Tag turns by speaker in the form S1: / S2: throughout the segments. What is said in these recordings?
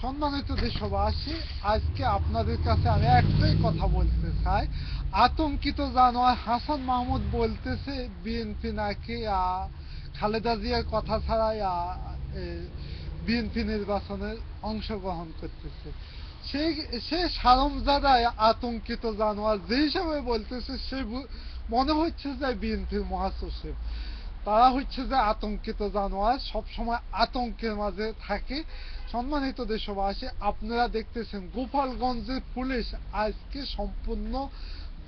S1: সম্মানিত দেশবাসী, আজকে আপনাদের কাছে আমি একটাই কথা বলতে চাই। আতঙ্কিত জানোয়ার হাসান মাহমুদ বলতেছে বিএনপি নাকি খালেদা জিয়ার কথা ছাড়াই বিএনপি নির্বাচনে অংশগ্রহণ করতেছে। সে সে সারমজাদায় আতঙ্কিত জানোয়ার যে হিসাবে বলতেছে, সে মনে হচ্ছে যে বিএনপির মহাসচিব। তারা হচ্ছে যে আতঙ্কিত জানোয়ার, সবসময় আতঙ্কের মাঝে থাকে। সম্মানিত দেশবাসী, আপনারা দেখতেছেন গোপালগঞ্জের পুলিশ আজকে সম্পূর্ণ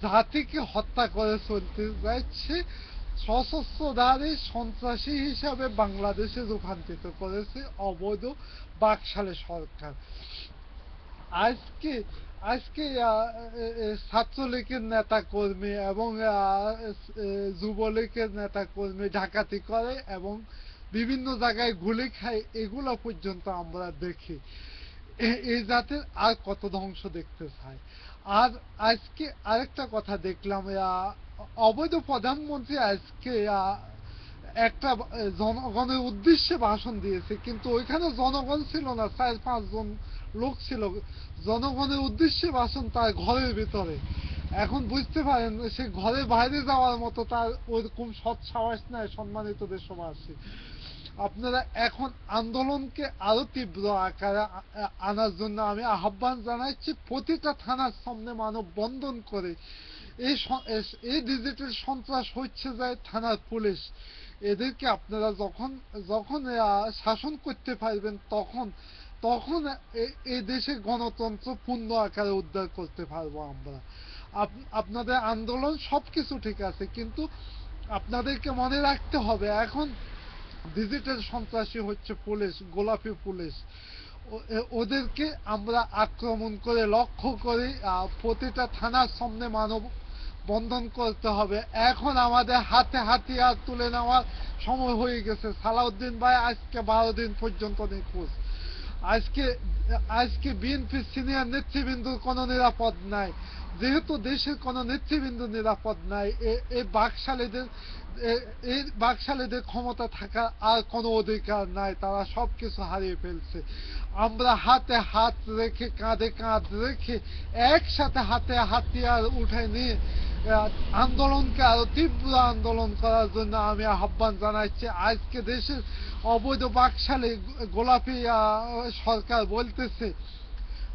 S1: জাতিকে হত্যা করে চলতে যাচ্ছে। সশস্ত্রধারী সন্ত্রাসী হিসাবে বাংলাদেশে রূপান্তরিত করেছে অবৈধ বাকশালে সরকার। আজকে আজকে ছাত্রলীগের নেতা কর্মী এবং যুবলীগের নেতা কর্মী ডাকাতি করে এবং বিভিন্ন জায়গায় গুলি খায়, এগুলো পর্যন্ত আমরা দেখি। এই জাতের আর কত ধ্বংস দেখতে চাই। আর আজকে আরেকটা কথা দেখলাম, অবৈধ প্রধানমন্ত্রী আজকে একটা জনগণের উদ্দেশ্যে ভাষণ দিয়েছে, কিন্তু ওইখানে জনগণ ছিল না, 4-5 জন লোক ছিল। জনগণের উদ্দেশ্যে ভাষণ তার ঘরের ভিতরে। এখন বুঝতে পারেন সে ঘরের বাইরে যাওয়ার মতো তার ওরকম সৎ সাহস নাই। সম্মানিত দেশবাসী, আপনারা এখন আন্দোলনকে আরো তীব্র আকারে আনার জন্য আমি আহ্বান জানাচ্ছি। প্রতিটা থানার সামনে মানববন্ধন করে এই ডিজিটাল সন্ত্রাস হচ্ছে যায় থানার পুলিশ, এদেরকে আপনারা যখন যখন শাসন করতে পারবেন, তখন তখন এই দেশে গণতন্ত্র পূর্ণ আকারে উদ্ধার করতে পারবো আমরা। আপনাদের আন্দোলন সবকিছু ঠিক আছে, কিন্তু আপনাদেরকে মনে রাখতে হবে এখন ডিজিটাল সন্ত্রাসী হচ্ছে পুলিশ, গোলাপি পুলিশ। ওদেরকে আমরা আক্রমণ করে লক্ষ্য করে প্রতিটা থানার সামনে মানব বন্ধন করতে হবে। এখন আমাদের হাতে হাতিয়ার তুলে নেওয়ার সময় হয়ে গেছে। সালাউদ্দিন ভাই আজকে 12 দিন পর্যন্ত নিখোঁজ। আজকে আজকে বিএনপির সিনিয়র নেতৃবৃন্দর কোনো নিরাপদ নাই। যেহেতু দেশের কোনো নেতৃবৃন্দ নিরাপদ নাই, এই বাকশালীদের ক্ষমতা থাকার আর কোনো অধিকার নাই। তারা সবকিছু হারিয়ে ফেলছে। আমরা হাতে হাত রেখে, কাঁধে কাঁধ রেখে, একসাথে হাতে হাতিয়ার উঠে নিয়ে আন্দোলনকে আরো তীব্র আন্দোলন করার জন্য আমি আহ্বান জানাচ্ছি। আজকে দেশের অবৈধ বাকশালী গোলাপি সরকার বলতেছে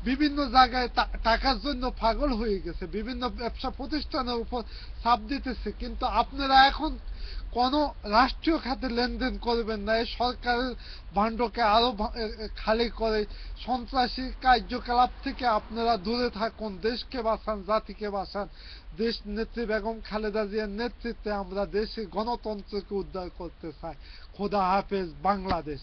S1: বিভিন্ন জায়গায় টাকার জন্য পাগল হয়ে গেছে, বিভিন্ন ব্যবসা প্রতিষ্ঠানের উপর চাপ দিতেছে, কিন্তু আপনারা এখন কোন রাষ্ট্রীয় খাতে লেনদেন করবেন না। এই সরকারের ভাণ্ডকে আরো খালি করে সন্ত্রাসী কার্যকলাপ থেকে আপনারা দূরে থাকুন। দেশকে বাঁচান, জাতিকে বাঁচান। দেশ নেত্রী বেগম খালেদা জিয়ার নেতৃত্বে আমরা দেশে গণতন্ত্রকে উদ্ধার করতে চাই। খোদা হাফেজ, বাংলাদেশ।